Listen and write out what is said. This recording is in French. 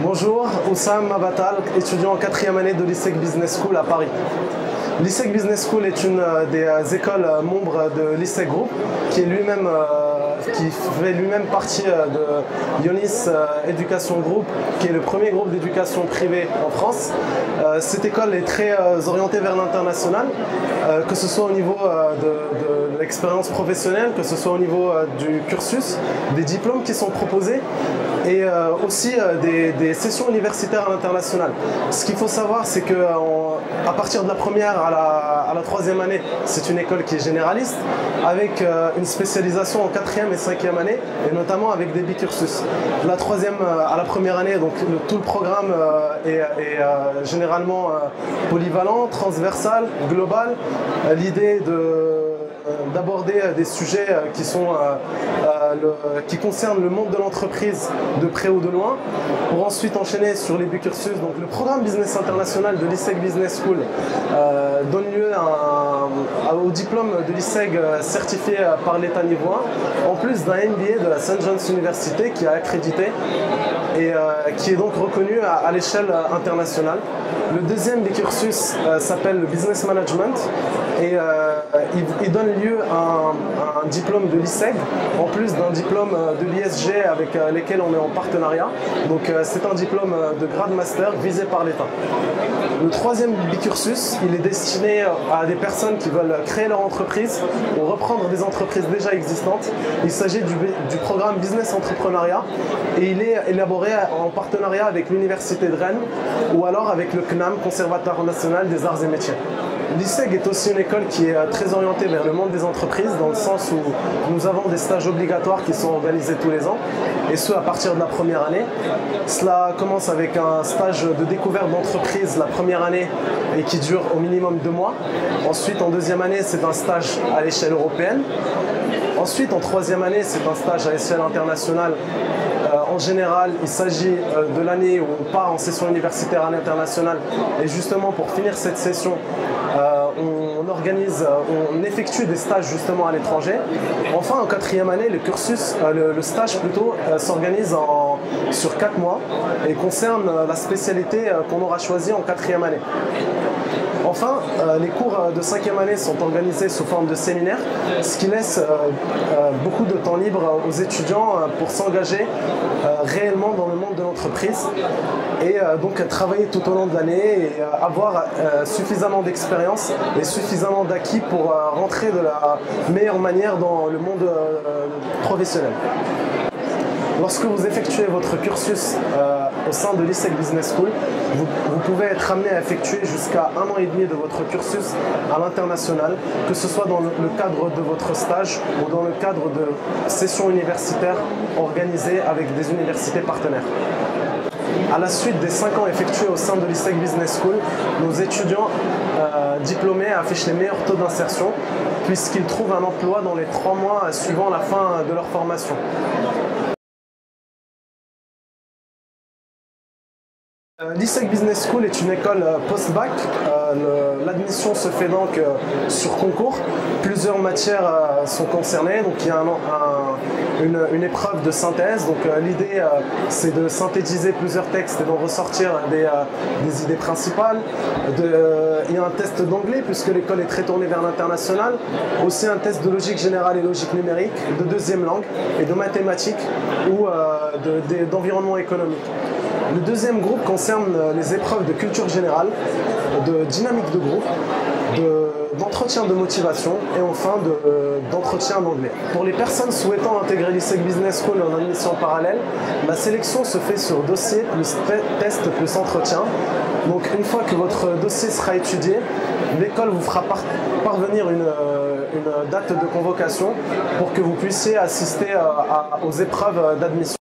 Bonjour, Oussam Mabatal, étudiant en 4e année de l'ISEC Business School à Paris. L'ISEC Business School est une des écoles membres de l'ISEC Group qui fait lui-même partie de Ionis Education Group, qui est le premier groupe d'éducation privée en France. Cette école est très orientée vers l'international, que ce soit au niveau de l'expérience professionnelle, que ce soit au niveau du cursus, des diplômes qui sont proposés et aussi des sessions universitaires à l'international. Ce qu'il faut savoir, c'est qu'à partir de la première à la 3e année, c'est une école qui est généraliste, avec une spécialisation en 4e et 5e année, et notamment avec des bicursus. La 3e à la première année, donc tout le programme est généralement polyvalent, transversal, global. L'idée d'aborder des sujets qui concernent le monde de l'entreprise de près ou de loin, pour ensuite enchaîner sur les bicursus. Donc le programme Business International de l'ISEC Business School donne lieu au diplôme de l'ISEG certifié par l'État niveau 1, en plus d'un MBA de la St. John's University qui est accrédité et qui est donc reconnu à l'échelle internationale. Le deuxième bicursus s'appelle le Business Management et il donne lieu à un diplôme de l'ISEG, en plus d'un diplôme de l'ISG avec lesquels on est en partenariat. Donc c'est un diplôme de grade master visé par l'État. Le troisième bicursus, il est destiné à des personnes qui veulent créer leur entreprise ou reprendre des entreprises déjà existantes. Il s'agit du programme Business Entrepreneuriat et il est élaboré en partenariat avec l'Université de Rennes ou alors avec le CNAM, Conservatoire national des arts et métiers. L'ISEG est aussi une école qui est très orientée vers le monde des entreprises, dans le sens où nous avons des stages obligatoires qui sont organisés tous les ans, et ce à partir de la première année. Cela commence avec un stage de découverte d'entreprise la première année et qui dure au minimum 2 mois. Ensuite, en deuxième année, c'est un stage à l'échelle européenne. Ensuite, en troisième année, c'est un stage à l'échelle internationale. En général, il s'agit de l'année où on part en session universitaire à l'international. Et justement, pour finir cette session, on effectue des stages justement à l'étranger. Enfin, en 4e année, le stage plutôt s'organise sur 4 mois et concerne la spécialité qu'on aura choisie en 4e année. Enfin, les cours de 5e année sont organisés sous forme de séminaires, ce qui laisse beaucoup de temps libre aux étudiants pour s'engager réellement dans le monde de l'entreprise et donc travailler tout au long de l'année et avoir suffisamment d'expérience et suffisamment d'acquis pour rentrer de la meilleure manière dans le monde professionnel. Lorsque vous effectuez votre cursus au sein de l'ISEC Business School, vous pouvez être amené à effectuer jusqu'à 1 an et demi de votre cursus à l'international, que ce soit dans le cadre de votre stage ou dans le cadre de sessions universitaires organisées avec des universités partenaires. À la suite des 5 ans effectués au sein de l'ISEC Business School, nos étudiants diplômés affichent les meilleurs taux d'insertion puisqu'ils trouvent un emploi dans les 3 mois suivant la fin de leur formation. L'ISEC Business School est une école post-bac. L'admission se fait donc sur concours. Plusieurs matières sont concernées. Donc il y a une épreuve de synthèse. Donc l'idée c'est de synthétiser plusieurs textes et d'en ressortir des idées principales. Il y a un test d'anglais puisque l'école est très tournée vers l'international. Aussi un test de logique générale et logique numérique, de deuxième langue et de mathématiques ou d'environnement économique. Le deuxième groupe concerne les épreuves de culture générale, de dynamique de groupe, d'entretien de motivation et enfin d'entretien d'anglais. Pour les personnes souhaitant intégrer l'ISEC Business School en admission parallèle, la sélection se fait sur dossier plus test plus entretien. Donc une fois que votre dossier sera étudié, l'école vous fera parvenir une date de convocation pour que vous puissiez assister aux épreuves d'admission.